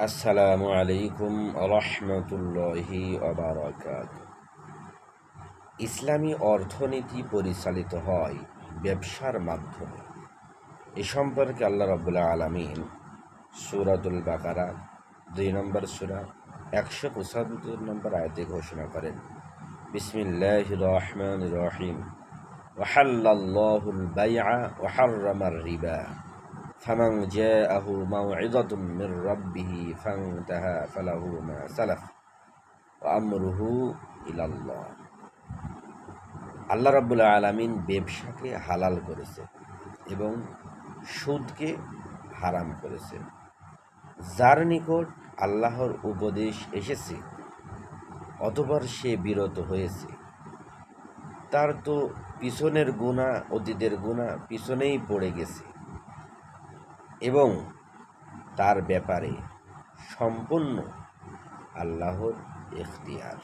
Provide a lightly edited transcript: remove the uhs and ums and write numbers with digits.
আসসালামু আলাইকুম রহমতুল্লাহি ওবারাকাতুহু। ইসলামী অর্থনীতি পরিচালিত হয় ব্যবসার মাধ্যমে। এ সম্পর্কে আল্লাহ রাব্বুল আলামিন সূরাতুল বাকারা ২ নম্বর সূরা ১৭৫ নম্বর আয়াতে ঘোষণা করেন, বিসমিল্লাহির রহমানির রহিম, ওয়াহাল্লাল্লাহুল বাইআ ওয়া হাররামার রিবা ফামান জাআহু মাউইযাতুম মির রাব্বিহি ফান্তাহা ফালাহু মা সালাফ ওয়া আমরুহু ইলাল্লাহ। আল্লাহ রাব্বুল আলামিন ব্যবসাকে হালাল করেছে এবং সুদকে হারাম করেছে। যার নিকট আল্লাহর উপদেশ এসেছে অতঃপর সে বিরত হয়েছে, তার তো পিছনের গুনাহ, অতীতের গুনাহ পিছনেই পড়ে গেছে এবং তার ব্যাপারে সম্পূর্ণ আল্লাহর ইখতিয়ার।